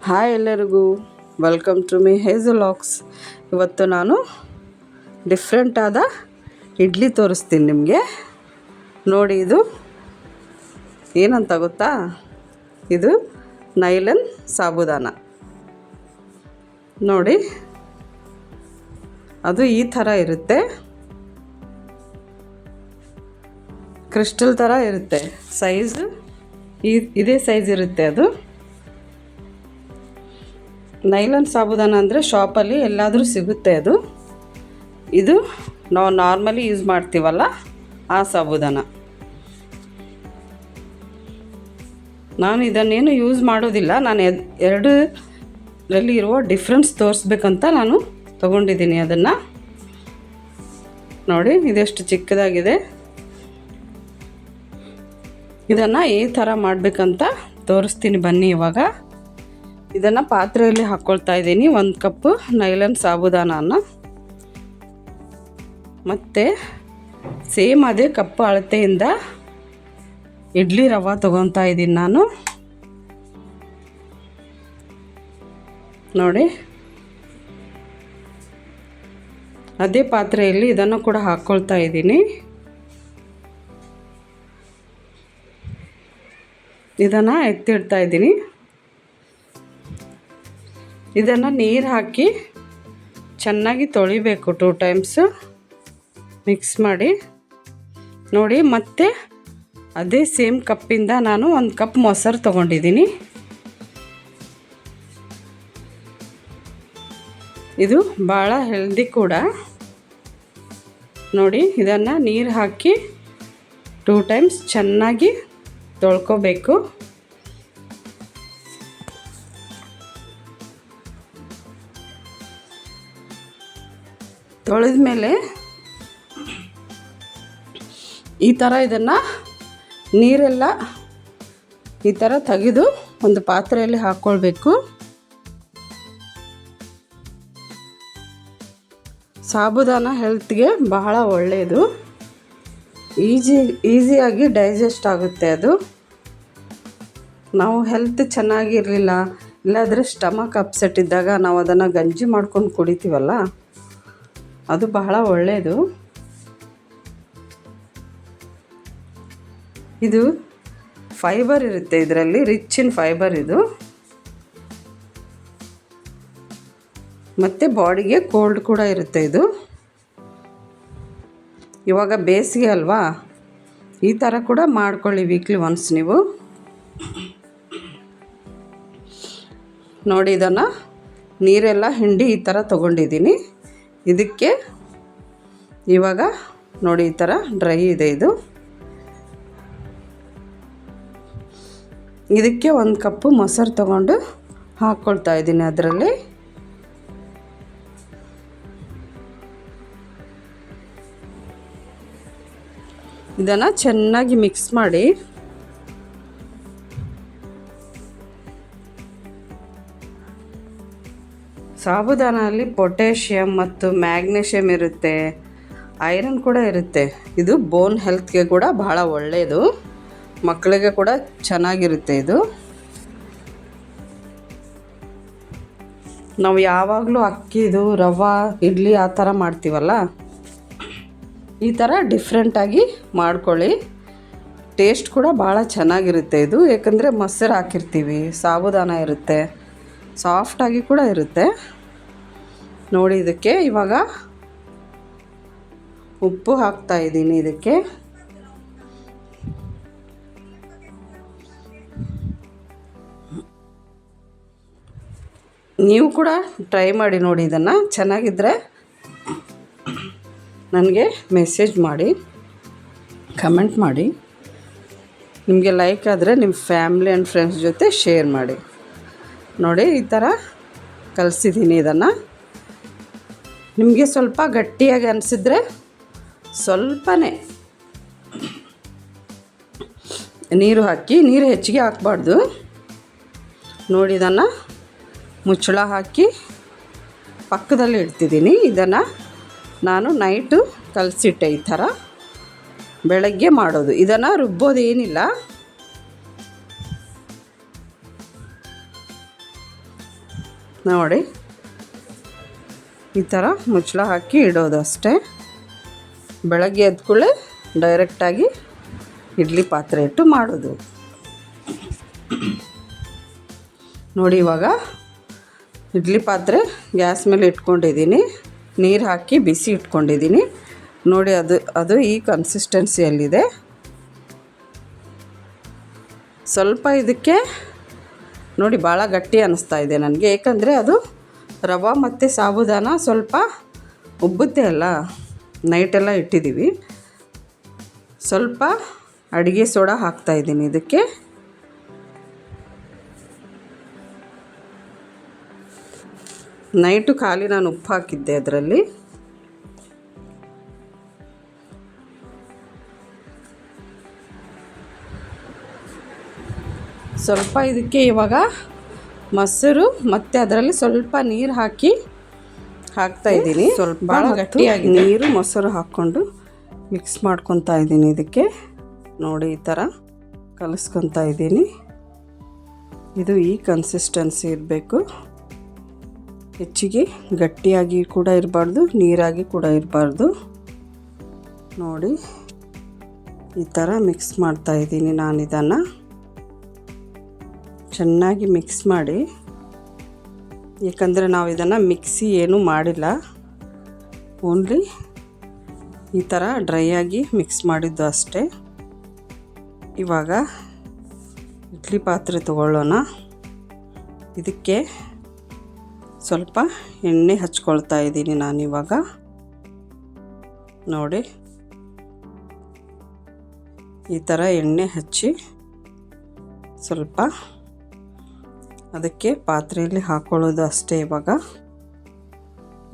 Hi ಎಲ್ಲರಿಗೂ, welcome to my Hazel Locks. ಇವತ್ತು ನಾನು ಡಿಫ್ರೆಂಟ್ ಆದ ಇಡ್ಲಿ ತೋರಿಸ್ತೀನಿ ನಿಮಗೆ. ನೋಡಿ, ಇದು ಏನಂತ ಗೊತ್ತಾ? ಇದು ನೈಲನ್ ಸಾಬುದಾನ. ನೋಡಿ, ಅದು ಈ ಥರ ಇರುತ್ತೆ, ಕ್ರಿಸ್ಟಲ್ ಥರ ಇರುತ್ತೆ. ಸೈಜ್ ಇದೇ ಸೈಜ್ ಇರುತ್ತೆ. ಅದು ನೈಲನ್ ಸಾಬುದಾನ ಅಂದರೆ ಶಾಪಲ್ಲಿ ಎಲ್ಲಾದರೂ ಸಿಗುತ್ತೆ. ಇದು ನಾವು ನಾರ್ಮಲಿ ಯೂಸ್ ಮಾಡ್ತೀವಲ್ಲ, ಆ ಸಾಬುದಾನ. ನಾನು ಇದನ್ನೇನು ಯೂಸ್ ಮಾಡೋದಿಲ್ಲ. ನಾನು ಎರಡರಲ್ಲಿ ಇರುವ ಡಿಫ್ರೆನ್ಸ್ ತೋರಿಸ್ಬೇಕಂತ ನಾನು ತಗೊಂಡಿದ್ದೀನಿ ಅದನ್ನು. ನೋಡಿ, ಇದೆಷ್ಟು ಚಿಕ್ಕದಾಗಿದೆ. ಇದನ್ನು ಈ ಥರ ಮಾಡಬೇಕಂತ ತೋರಿಸ್ತೀನಿ ಬನ್ನಿ. ಇವಾಗ ಇದನ್ನು ಪಾತ್ರೆಯಲ್ಲಿ ಹಾಕ್ಕೊಳ್ತಾ ಇದ್ದೀನಿ. 1 ಕಪ್ ನೈಲನ್ ಸಾಬುದಾನನ, ಮತ್ತು ಸೇಮ್ ಅದೇ ಕಪ್ ಅಳತೆಯಿಂದ ಇಡ್ಲಿ ರವೆ ತೊಗೊತಾ ಇದ್ದೀನಿ ನಾನು. ನೋಡಿ, ಅದೇ ಪಾತ್ರೆಯಲ್ಲಿ ಇದನ್ನು ಕೂಡ ಹಾಕ್ಕೊಳ್ತಾ ಇದ್ದೀನಿ. ಇದನ್ನು ಎತ್ತಿಡ್ತಾ ಇದ್ದೀನಿ. ಇದನ್ನು ನೀರು ಹಾಕಿ ಚೆನ್ನಾಗಿ ತೊಳಿಬೇಕು 2 ಟೈಮ್ಸ್, ಮಿಕ್ಸ್ ಮಾಡಿ. ನೋಡಿ, ಮತ್ತು ಅದೇ ಸೇಮ್ ಕಪ್ಪಿಂದ ನಾನು 1 ಕಪ್ ಮೊಸರು ತೊಗೊಂಡಿದ್ದೀನಿ. ಇದು ಭಾಳ ಹೆಲ್ದಿ ಕೂಡ. ನೋಡಿ, ಇದನ್ನು ನೀರು ಹಾಕಿ 2 ಟೈಮ್ಸ್ ಚೆನ್ನಾಗಿ ತೊಳ್ಕೊಬೇಕು. ತೊಳೆದ ಮೇಲೆ ಈ ಥರ ಇದನ್ನು ನೀರೆಲ್ಲ ಈ ಥರ ತೆಗೆದು ಒಂದು ಪಾತ್ರೆಯಲ್ಲಿ ಹಾಕ್ಕೊಳ್ಬೇಕು. ಸಾಬುದಾನ ಹೆಲ್ತ್ಗೆ ಬಹಳ ಒಳ್ಳೆಯದು. ಈಸಿಯಾಗಿ ಡೈಜೆಸ್ಟ್ ಆಗುತ್ತೆ. ಅದು ನಾವು ಹೆಲ್ತ್ ಚೆನ್ನಾಗಿರಲಿಲ್ಲ, ಇಲ್ಲಾಂದರೆ ಸ್ಟಮಕ್ ಅಪ್ಸೆಟ್ ಇದ್ದಾಗ ನಾವು ಅದನ್ನು ಗಂಜಿ ಮಾಡ್ಕೊಂಡು ಕುಡಿತೀವಲ್ಲ, ಅದು ಬಹಳ ಒಳ್ಳೆಯದು. ಇದು ಫೈಬರ್ ಇರುತ್ತೆ ಇದರಲ್ಲಿ, ರಿಚ್ ಇನ್ ಫೈಬರ್ ಇದು. ಮತ್ತು ಬಾಡಿಗೆ ಕೋಲ್ಡ್ ಕೂಡ ಇರುತ್ತೆ ಇದು. ಇವಾಗ ಬೇಸಿಗೆ ಅಲ್ವಾ, ಈ ಥರ ಕೂಡ ಮಾಡ್ಕೊಳ್ಳಿ ವೀಕ್ಲಿ ಒನ್ಸ್ ನೀವು. ನೋಡಿ, ಇದನ್ನು ನೀರೆಲ್ಲ ಹಿಂಡಿ ಈ ಥರ ತೊಗೊಂಡಿದ್ದೀನಿ. ಇದಕ್ಕೆ ಇವಾಗ ನೋಡಿ, ಈ ಥರ ಡ್ರೈ ಇದೆ ಇದು. ಇದಕ್ಕೆ 1 ಕಪ್ಪು ಮೊಸರು ತೊಗೊಂಡು ಹಾಕ್ಕೊಳ್ತಾ ಇದ್ದೀನಿ ಅದರಲ್ಲಿ. ಇದನ್ನು ಚೆನ್ನಾಗಿ ಮಿಕ್ಸ್ ಮಾಡಿ ಸಾಬುದಾನಲ್ಲಿ ಪೊಟ್ಯಾಷಿಯಮ್ ಮತ್ತು ಮ್ಯಾಗ್ನೀಷಿಯಮ್ ಇರುತ್ತೆ, ಐರನ್ ಕೂಡ ಇರುತ್ತೆ. ಇದು ಬೋನ್ ಹೆಲ್ತ್ಗೆ ಕೂಡ ಬಹಳ ಒಳ್ಳೆಯದು, ಮಕ್ಕಳಿಗೆ ಕೂಡ ಚೆನ್ನಾಗಿರುತ್ತೆ ಇದು. ನಾವು ಯಾವಾಗಲೂ ಅಕ್ಕಿದು ರವೆ ಇಡ್ಲಿ ಆ ಥರ ಮಾಡ್ತೀವಲ್ಲ, ಈ ಥರ ಡಿಫ್ರೆಂಟಾಗಿ ಮಾಡ್ಕೊಳ್ಳಿ. ಟೇಸ್ಟ್ ಕೂಡ ಭಾಳ ಚೆನ್ನಾಗಿರುತ್ತೆ ಇದು, ಏಕೆಂದರೆ ಮೊಸರು ಹಾಕಿರ್ತೀವಿ, ಸಾಬುದಾನ ಇರುತ್ತೆ, ಸಾಫ್ಟಾಗಿ ಕೂಡ ಇರುತ್ತೆ. ನೋಡಿ, ಇದಕ್ಕೆ ಇವಾಗ ಉಪ್ಪು ಹಾಕ್ತಾ ಇದ್ದೀನಿ. ಇದಕ್ಕೆ ನೀವು ಕೂಡ ಟ್ರೈ ಮಾಡಿ ನೋಡಿ. ಇದನ್ನು ಚೆನ್ನಾಗಿದ್ದರೆ ನನಗೆ ಮೆಸೇಜ್ ಮಾಡಿ, ಕಮೆಂಟ್ ಮಾಡಿ. ನಿಮಗೆ ಲೈಕ್ ಆದರೆ ನಿಮ್ಮ ಫ್ಯಾಮ್ಲಿ ಆ್ಯಂಡ್ ಫ್ರೆಂಡ್ಸ್ ಜೊತೆ ಶೇರ್ ಮಾಡಿ. ನೋಡಿ, ಈ ಥರ ಕಲಸಿದ್ದೀನಿ. ಇದನ್ನು ನಿಮಗೆ ಸ್ವಲ್ಪ ಗಟ್ಟಿಯಾಗಿ ಅನಿಸಿದ್ರೆ ಸ್ವಲ್ಪನೇ ನೀರು ಹಾಕಿ, ನೀರು ಹೆಚ್ಚಿಗೆ ಹಾಕಬಾರ್ದು. ನೋಡಿ, ಇದನ್ನು ಮುಚ್ಚಳ ಹಾಕಿ ಪಕ್ಕದಲ್ಲಿ ಇಡ್ತಿದ್ದೀನಿ. ಇದನ್ನು ನಾನು ನೈಟು ಕಲಸಿಟ್ಟೆ. ಈ ಥರ ಬೆಳಗ್ಗೆ ಮಾಡೋದು. ಇದನ್ನು ರುಬ್ಬೋದೇನಿಲ್ಲ, ನೋಡಿ ಈ ಥರ ಮುಚ್ಚಳ ಹಾಕಿ ಇಡೋದು ಅಷ್ಟೇ. ಬೆಳಗ್ಗೆ ಎದ್ದ ಕೂಡಲೇ ಡೈರೆಕ್ಟಾಗಿ ಇಡ್ಲಿ ಪಾತ್ರೆ ಇಟ್ಟು ಮಾಡೋದು. ನೋಡಿ ಇವಾಗ ಇಡ್ಲಿ ಪಾತ್ರೆ ಗ್ಯಾಸ್ ಮೇಲೆ ಇಟ್ಕೊಂಡಿದ್ದೀನಿ, ನೀರು ಹಾಕಿ ಬಿಸಿ ಇಟ್ಕೊಂಡಿದ್ದೀನಿ. ನೋಡಿ ಅದು ಈ ಕನ್ಸಿಸ್ಟೆನ್ಸಿಯಲ್ಲಿದೆ. ಸ್ವಲ್ಪ ಇದಕ್ಕೆ ನೋಡಿ ಭಾಳ ಗಟ್ಟಿ ಅನ್ನಿಸ್ತಾ ಇದೆ ನನಗೆ, ಏಕೆಂದರೆ ಅದು ರವೆ ಮತ್ತು ಸಾಬುದಾನ ಸ್ವಲ್ಪ ಉಬ್ಬುತ್ತೆ ಅಲ್ಲ, ನೈಟೆಲ್ಲ ಇಟ್ಟಿದ್ದೀವಿ. ಸ್ವಲ್ಪ ಅಡುಗೆ ಸೋಡಾ ಹಾಕ್ತಾಯಿದ್ದೀನಿ ಇದಕ್ಕೆ. ನೈಟು ಖಾಲಿ ನಾನು ಉಪ್ಪು ಹಾಕಿದ್ದೆ ಅದರಲ್ಲಿ. ಸ್ವಲ್ಪ ಇದಕ್ಕೆ ಇವಾಗ ಮೊಸರು ಮತ್ತು ಅದರಲ್ಲಿ ಸ್ವಲ್ಪ ನೀರು ಹಾಕ್ತಾಯಿದ್ದೀನಿ. ಸ್ವಲ್ಪ ಭಾಳ ಗಟ್ಟಿಯಾಗಿ ನೀರು ಮೊಸರು ಹಾಕ್ಕೊಂಡು ಮಿಕ್ಸ್ ಮಾಡ್ಕೊತಾ ಇದ್ದೀನಿ ಇದಕ್ಕೆ. ನೋಡಿ ಈ ಥರ ಕಲಿಸ್ಕೊತಾ ಇದ್ದೀನಿ. ಇದು ಈ ಕನ್ಸಿಸ್ಟೆನ್ಸಿ ಇರಬೇಕು. ಹೆಚ್ಚಿಗೆ ಗಟ್ಟಿಯಾಗಿ ಕೂಡ ಇರಬಾರ್ದು, ನೀರಾಗಿ ಕೂಡ ಇರಬಾರ್ದು. ನೋಡಿ ಈ ಥರ ಮಿಕ್ಸ್ ಮಾಡ್ತಾಯಿದ್ದೀನಿ ನಾನು. ಇದನ್ನು ಚೆನ್ನಾಗಿ ಮಿಕ್ಸ್ ಮಾಡಿ, ಏಕೆಂದರೆ ನಾವು ಇದನ್ನು ಮಿಕ್ಸಿ ಏನೂ ಮಾಡಿಲ್ಲ, ಓನ್ಲಿ ಈ ಥರ ಡ್ರೈಯಾಗಿ ಮಿಕ್ಸ್ ಮಾಡಿದ್ದು ಅಷ್ಟೇ. ಇವಾಗ ಇಡ್ಲಿ ಪಾತ್ರೆ ತಗೊಳ್ಳೋಣ. ಇದಕ್ಕೆ ಸ್ವಲ್ಪ ಎಣ್ಣೆ ಹಚ್ಕೊಳ್ತಾ ಇದ್ದೀನಿ ನಾನಿವಾಗ. ನೋಡಿ ಈ ಥರ ಎಣ್ಣೆ ಹಚ್ಚಿ ಸ್ವಲ್ಪ ಅದಕ್ಕೆ ಪಾತ್ರೆಯಲ್ಲಿ ಹಾಕ್ಕೊಳ್ಳೋದು ಅಷ್ಟೇ. ಇವಾಗ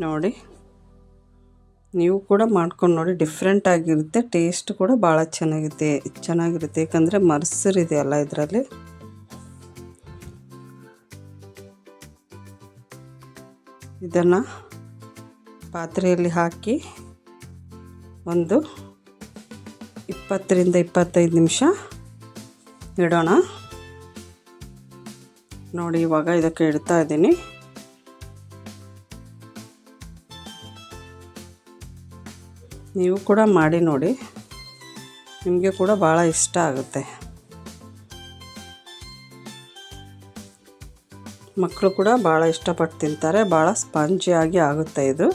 ನೋಡಿ ನೀವು ಕೂಡ ಮಾಡ್ಕೊಂಡು ನೋಡಿ, ಡಿಫ್ರೆಂಟ್ ಆಗಿರುತ್ತೆ. ಟೇಸ್ಟ್ ಕೂಡ ಭಾಳ ಚೆನ್ನಾಗಿರುತ್ತೆ ಏಕೆಂದರೆ ಮೊಸರಿದೆಯಲ್ಲ ಇದರಲ್ಲಿ. ಇದನ್ನು ಪಾತ್ರೆಯಲ್ಲಿ ಹಾಕಿ ಒಂದು 20 ರಿಂದ 25 ನಿಮಿಷ ಇಡೋಣ. ನೋಡಿ ಇವಾಗ ಇದಕ್ಕೆ ಇಡ್ತಾ ಇದ್ದೀನಿ. ನೀವು ಕೂಡ ಮಾಡಿ ನೋಡಿ, ನಿಮಗೆ ಕೂಡ ಭಾಳ ಇಷ್ಟ ಆಗುತ್ತೆ. ಮಕ್ಕಳು ಕೂಡ ಭಾಳ ಇಷ್ಟಪಟ್ಟು ತಿಂತಾರೆ. ಭಾಳ ಸ್ಪಾಂಜಿಯಾಗಿ ಆಗುತ್ತೆ ಇದು.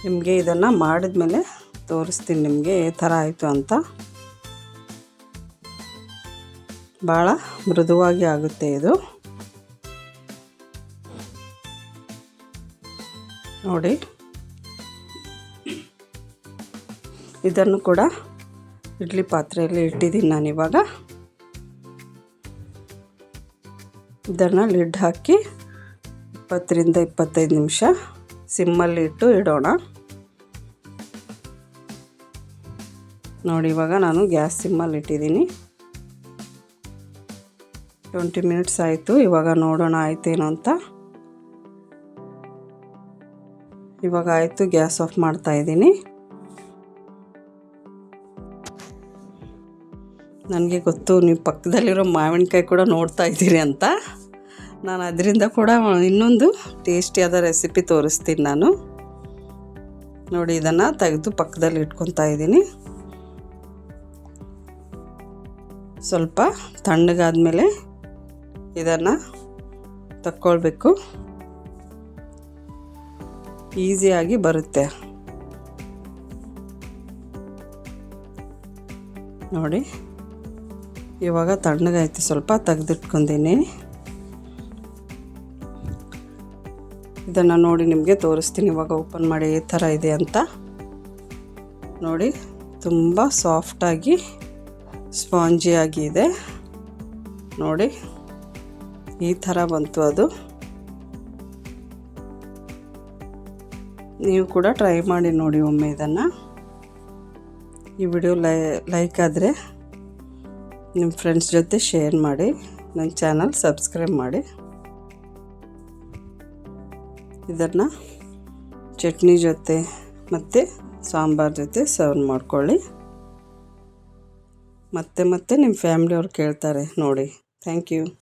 ನಿಮಗೆ ಇದನ್ನು ಮಾಡಿದ ಮೇಲೆ ತೋರಿಸ್ತೀನಿ ನಿಮಗೆ ಈ ಥರ ಆಯಿತು ಅಂತ. ಭಾಳ ಮೃದುವಾಗಿ ಆಗುತ್ತೆ ಇದು. ನೋಡಿ ಇದನ್ನು ಕೂಡ ಇಡ್ಲಿ ಪಾತ್ರೆಯಲ್ಲಿ ಇಟ್ಟಿದ್ದೀನಿ ನಾನಿವಾಗ. ಇದನ್ನು ಲಿಡ್ ಹಾಕಿ 20 ರಿಂದ 25 ನಿಮಿಷ ಸಿಮ್ಮಲ್ಲಿ ಇಟ್ಟು ಇಡೋಣ. ನೋಡಿ ಇವಾಗ ನಾನು ಗ್ಯಾಸ್ ಸಿಮ್ಮಲ್ಲಿ ಇಟ್ಟಿದ್ದೀನಿ. 20 ಮಿನಿಟ್ಸ್ ಆಯಿತು. ಇವಾಗ ನೋಡೋಣ ಆಯ್ತೇನೋ ಅಂತ. ಇವಾಗ ಆಯಿತು, ಗ್ಯಾಸ್ ಆಫ್ ಮಾಡ್ತಾ ಇದ್ದೀನಿ. ನನಗೆ ಗೊತ್ತು ನೀವು ಪಕ್ಕದಲ್ಲಿರೋ ಮಾವಿನಕಾಯಿ ಕೂಡ ನೋಡ್ತಾ ಇದ್ದೀರಿ ಅಂತ. ನಾನು ಅದರಿಂದ ಕೂಡ ಇನ್ನೊಂದು ಟೇಸ್ಟಿಯಾದ ರೆಸಿಪಿ ತೋರಿಸ್ತೀನಿ ನಾನು. ನೋಡಿ ಇದನ್ನು ತೆಗೆದು ಪಕ್ಕದಲ್ಲಿ ಇಟ್ಕೊತಾ ಇದ್ದೀನಿ. ಸ್ವಲ್ಪ ತಣ್ಣಗಾದ್ಮೇಲೆ ಇದನ್ನು ತಕ್ಕೊಳ್ಬೇಕು. ಈಸಿಯಾಗಿ ಬರುತ್ತೆ. ನೋಡಿ ಇವಾಗ ತಣ್ಣಗಾಯ್ತು, ಸ್ವಲ್ಪ ತೆಗೆದಿಟ್ಕೊಂತೀನಿ. ಇದನ್ನು ನೋಡಿ ನಿಮಗೆ ತೋರಿಸ್ತೀನಿ ಇವಾಗ ಓಪನ್ ಮಾಡಿ ಈ ಥರ ಇದೆ ಅಂತ. ನೋಡಿ ತುಂಬ ಸಾಫ್ಟಾಗಿ ಸ್ಪಾಂಜಿಯಾಗಿ ಇದೆ. ನೋಡಿ ಈ ಥರ ಬಂತು ಅದು. ನೀವು ಕೂಡ ಟ್ರೈ ಮಾಡಿ ನೋಡಿ ಒಮ್ಮೆ ಇದನ್ನು. ಈ ವಿಡಿಯೋ ಲೈಕ್ ಆದರೆ ನಿಮ್ಮ ಫ್ರೆಂಡ್ಸ್ ಜೊತೆ ಶೇರ್ ಮಾಡಿ, ನನ್ನ ಚಾನಲ್ ಸಬ್ಸ್ಕ್ರೈಬ್ ಮಾಡಿ. ಇದನ್ನು ಚಟ್ನಿ ಜೊತೆ ಮತ್ತು ಸಾಂಬಾರ್ ಜೊತೆ ಸರ್ವ್ ಮಾಡ್ಕೊಳ್ಳಿ. ಮತ್ತೆ ನಿಮ್ಮ ಫ್ಯಾಮಿಲಿಯವ್ರು ಕೇಳ್ತಾರೆ ನೋಡಿ. Thank you.